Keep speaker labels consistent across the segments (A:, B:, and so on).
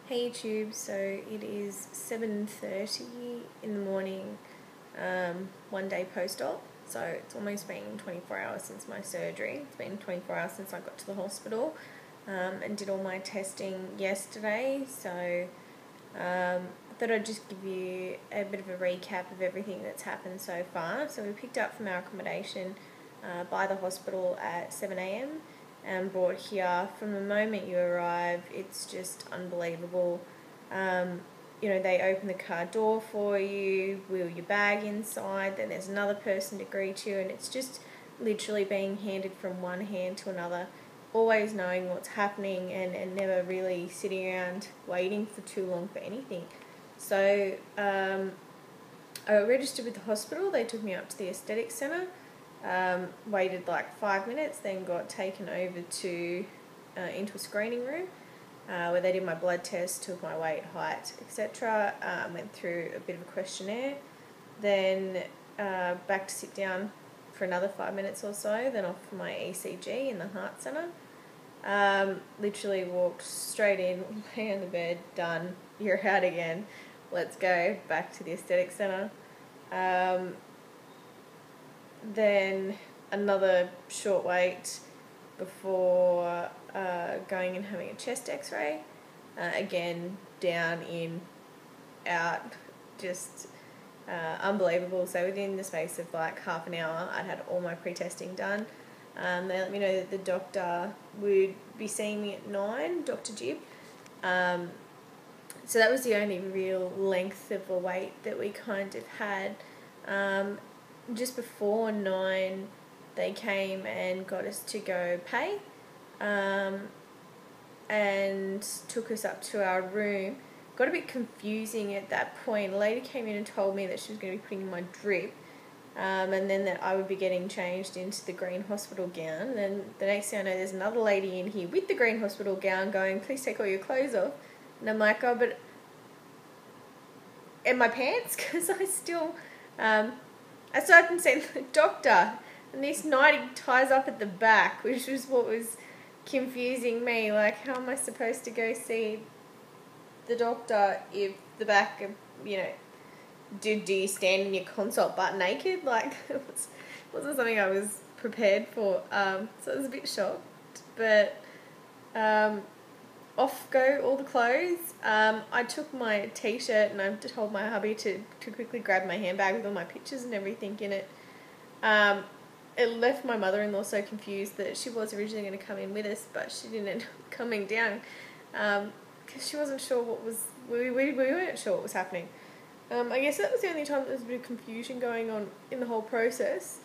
A: Hey YouTube, so it is 7:30 in the morning, one day post-op, so it's almost been 24 hours since my surgery. It's been 24 hours since I got to the hospital and did all my testing yesterday, so I thought I'd just give you a bit of a recap of everything that's happened so far. So we picked up from our accommodation by the hospital at 7 a.m. and brought here. From the moment you arrive, it's just unbelievable. They open the car door for you, wheel your bag inside, then there's another person to greet you, and it's just literally being handed from one hand to another, always knowing what's happening and never really sitting around waiting for too long for anything. So I registered with the hospital. They took me up to the aesthetic centre. Waited like 5 minutes, then got taken over to into a screening room where they did my blood test, took my weight, height, etc. Went through a bit of a questionnaire, then back to sit down for another 5 minutes or so, then off for my ECG in the heart centre. Literally walked straight in, lay on the bed, done, you're out again, let's go back to the aesthetic centre. Then another short wait before going and having a chest x-ray. Again, down, in, out, just unbelievable. So within the space of like half an hour, I'd had all my pre-testing done. They let me know that the doctor would be seeing me at 9, Dr. Jib. So that was the only real length of a wait that we kind of had. Just before 9, they came and got us to go pay, and took us up to our room. Got a bit confusing at that point. A lady came in and told me that she was going to be putting in my drip, and then that I would be getting changed into the green hospital gown. And then the next thing I know, there's another lady in here with the green hospital gown going, "Please take all your clothes off." And I'm like, "Oh, but and my pants?" Because I still... I started to say the doctor, and this nightie ties up at the back, which was what was confusing me. Like, how am I supposed to go see the doctor if the back of, do you stand in your consult butt naked? Like, it wasn't something I was prepared for. So I was a bit shocked, but off go all the clothes. I took my t-shirt and I told my hubby to quickly grab my handbag with all my pictures and everything in it. It left my mother-in-law so confused that she was originally going to come in with us, but she didn't end up coming down because she wasn't sure what was... We weren't sure what was happening. I guess that was the only time there was a bit of confusion going on in the whole process.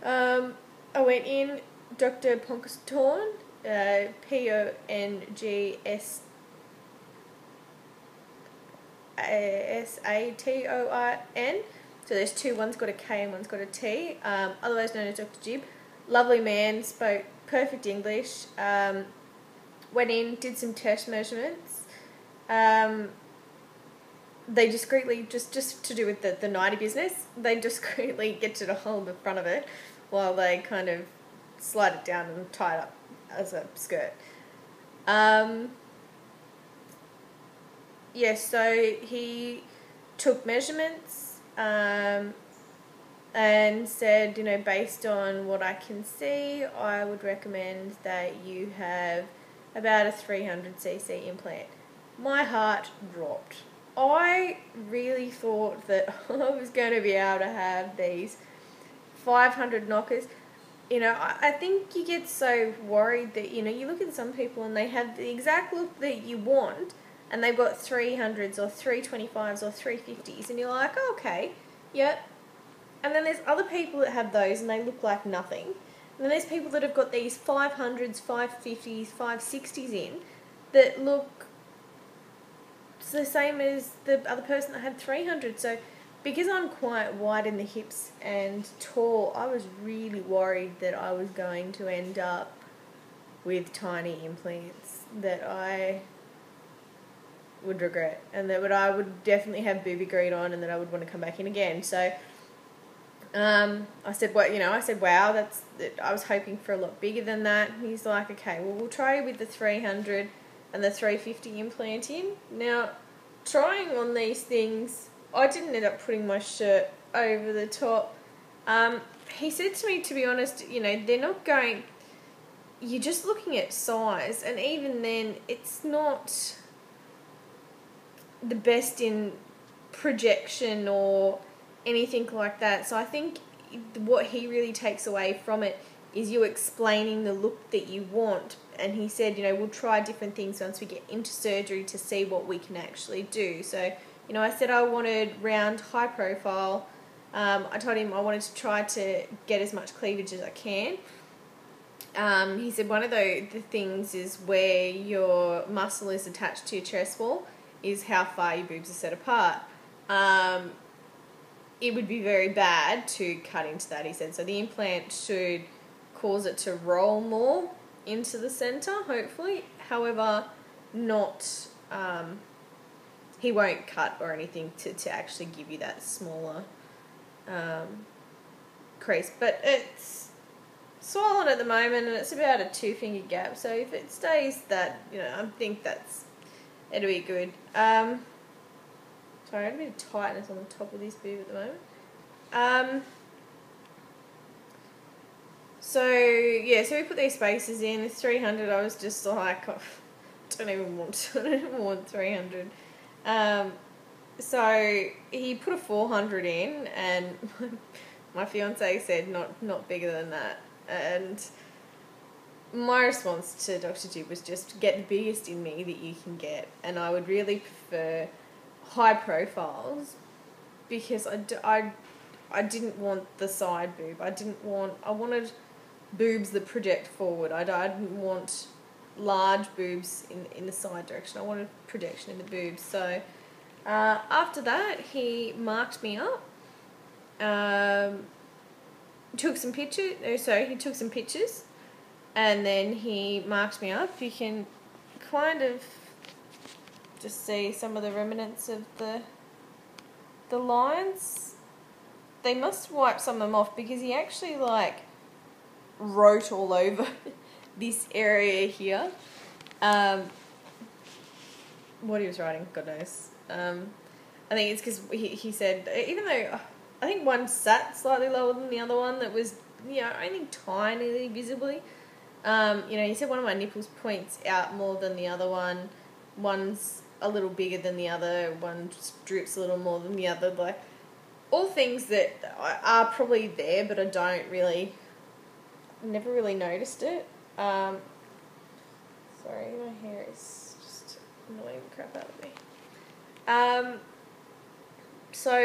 A: I went in, Dr. Ponkatorn, Ponkasatorn. So there's two, one's got a K and one's got a T. Otherwise known as Dr. Jib. Lovely man, spoke perfect English. Went in, did some test measurements. They discreetly, just to do with the nightie business, they discreetly get to hold the front of it while they kind of slide it down and tie it up as a skirt. So he took measurements and said, based on what I can see, I would recommend that you have about a 300cc implant. My heart dropped. I really thought that I was going to be able to have these 500 knockers. I think you get so worried that, you look at some people and they have the exact look that you want and they've got 300s or 325s or 350s and you're like, oh, okay, yep. And then there's other people that have those and they look like nothing. And then there's people that have got these 500s, 550s, 560s in that look the same as the other person that had 300. So because I'm quite wide in the hips and tall, I was really worried that I was going to end up with tiny implants that I would regret, and that I would definitely have boobie greed on, and that I would want to come back in again. So I said, wow, I was hoping for a lot bigger than that. He's like, okay, well, we'll try with the 300. and the 350 implant in. Now, trying on these things, I didn't end up putting my shirt over the top. He said to me, to be honest, you know, they're not going, you're just looking at size, and even then, it's not the best in projection or anything like that. So I think what he really takes away from it is you explaining the look that you want. And he said, you know, we'll try different things once we get into surgery to see what we can actually do. So, you know, I said I wanted round, high profile. I told him I wanted to try to get as much cleavage as I can. He said one of the things is where your muscle is attached to your chest wall is how far your boobs are set apart. It would be very bad to cut into that, he said. So the implant should cause it to roll more into the centre, hopefully. However, not, he won't cut or anything to actually give you that smaller crease. But it's swollen at the moment, and it's about a 2-finger gap. So if it stays that, you know, I think it'll be good. Sorry, I had a bit of tightness on the top of this boob at the moment. So we put these spaces in. This 300, I was just like, I don't even want 300. So he put a 400 in, and my fiance said not bigger than that. And my response to Dr. Jib was just get the biggest in me that you can get, and I would really prefer high profiles, because I didn't want the side boob. I wanted boobs that project forward. I didn't want large boobs in the side direction. I wanted projection in the boobs. So after that, he marked me up. He took some pictures, and then he marked me up. You can kind of just see some of the remnants of the lines. They must wipe some of them off, because he actually wrote all over this area here. What he was writing, God knows. I think it's because he said, even though I think one sat slightly lower than the other one, that was, you know, only tinily visibly. You know, he said one of my nipples points out more than the other one. One's a little bigger than the other. One just drips a little more than the other. Like, all things that are probably there, but I never really noticed it. Sorry, my hair is just annoying the crap out of me. So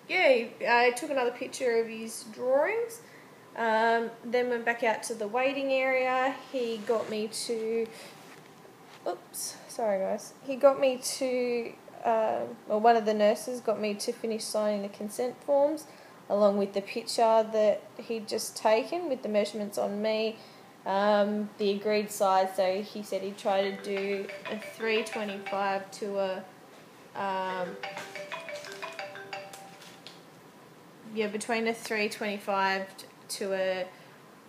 A: yeah, I took another picture of his drawings. Then went back out to the waiting area. He got me to, he got me to, one of the nurses got me to finish signing the consent forms, along with the picture that he'd just taken with the measurements on me, the agreed size. So he said he'd try to do a 325 to a, between a 325 to a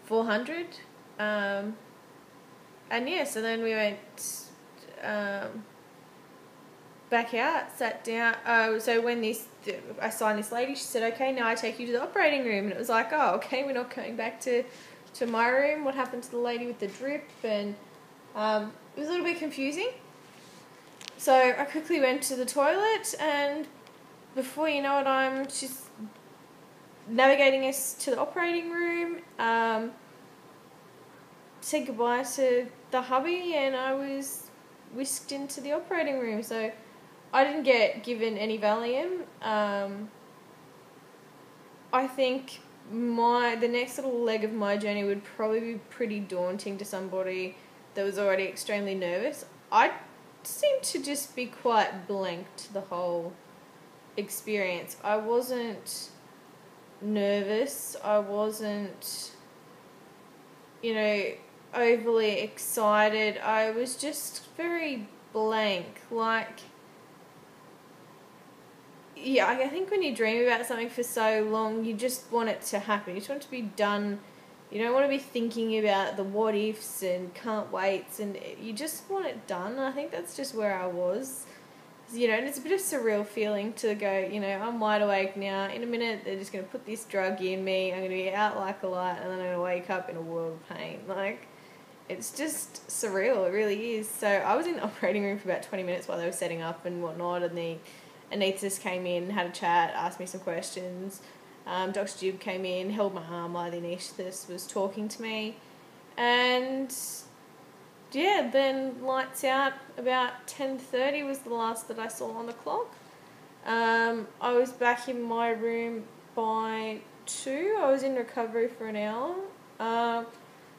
A: 400. And yeah, so then we went back out, sat down. So when I signed this lady, she said, okay, now I take you to the operating room. And it was like, oh, okay, we're not going back to my room. What happened to the lady with the drip? And it was a little bit confusing. So I quickly went to the toilet, and before you know it, she's navigating us to the operating room, said goodbye to the hubby, and I was whisked into the operating room. So I didn't get given any Valium. I think the next little leg of my journey would probably be pretty daunting to somebody that was already extremely nervous. I seemed to just be quite blanked the whole experience. I wasn't nervous. I wasn't, overly excited. I was just very blank. I think when you dream about something for so long, you just want it to happen. You just want it to be done You don't want to be thinking about the what ifs and can't waits, and you just want it done. And I think that's just where I was. You know, and it's a bit of a surreal feeling to go, you know, I'm wide awake now. In a minute, they're just going to put this drug in me. I'm going to be out like a light, and then I'm going to wake up in a world of pain. Like, it's just surreal. It really is. So I was in the operating room for about 20 minutes while they were setting up and whatnot, and the anaesthetist came in, had a chat, asked me some questions. Dr. Jib came in, held my arm while the anaesthetist was talking to me, and yeah, then lights out. About 10:30 was the last that I saw on the clock. I was back in my room by 2. I was in recovery for an hour.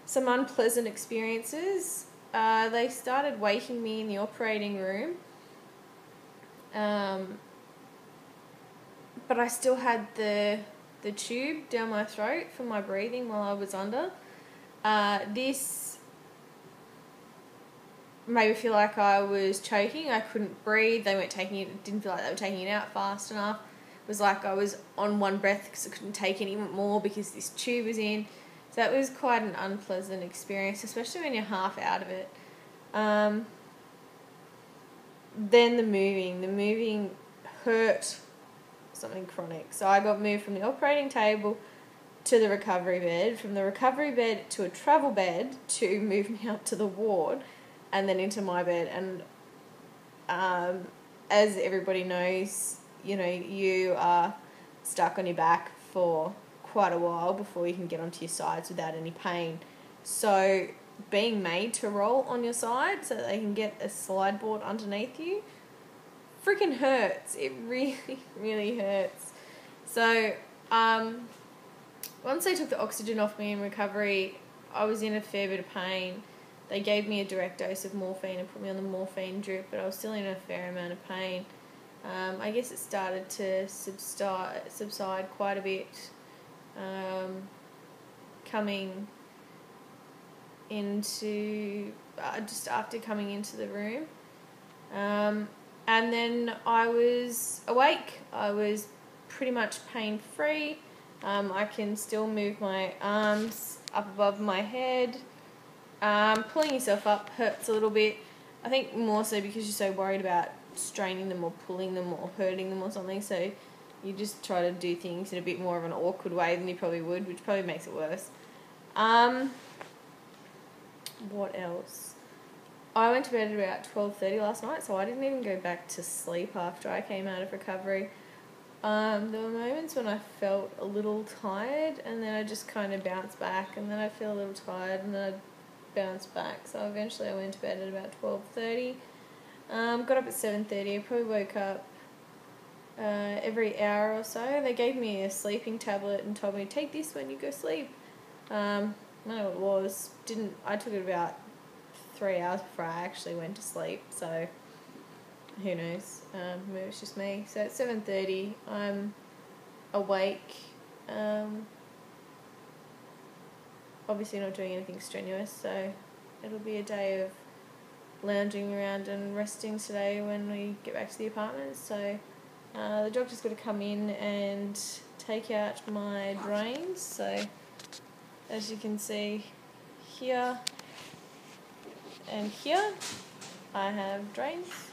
A: Some unpleasant experiences. They started waking me in the operating room. But I still had the tube down my throat for my breathing while I was under. This made me feel like I was choking. I couldn't breathe. They weren't taking it. Didn't feel like they were taking it out fast enough. It was like I was on one breath because I couldn't take any more because this tube was in. So that was quite an unpleasant experience, especially when you're half out of it. Then the moving hurt something chronic. So I got moved from the operating table to the recovery bed, from the recovery bed to a travel bed to move me up to the ward, and then into my bed. And as everybody knows, you know, you are stuck on your back for quite a while before you can get onto your sides without any pain. So being made to roll on your side so that they can get a slide board underneath you freaking hurts. It really, really hurts. So once they took the oxygen off me in recovery, I was in a fair bit of pain. They gave me a direct dose of morphine and put me on the morphine drip, but I was still in a fair amount of pain. I guess it started to subside quite a bit, coming into, just after coming into the room. And then I was awake. I was pretty much pain-free. I can still move my arms up above my head. Pulling yourself up hurts a little bit. I think more so because you're so worried about straining them or pulling them or hurting them or something, so you just try to do things in a bit more of an awkward way than you probably would, which probably makes it worse. What else? I went to bed at about 12:30 last night, so I didn't even go back to sleep after I came out of recovery. There were moments when I felt a little tired, and then I just kind of bounced back, and then I feel a little tired, and then I bounced back. So eventually I went to bed at about 12:30. Got up at 7:30. I probably woke up every hour or so. They gave me a sleeping tablet and told me, take this when you go sleep. I don't know what it was. I took it about 3 hours before I actually went to sleep, so who knows. Maybe it's just me. So at 7:30 I'm awake, obviously not doing anything strenuous, so it'll be a day of lounging around and resting today when we get back to the apartment. So the doctor's got to come in and take out my drains. So as you can see here and here, I have drains.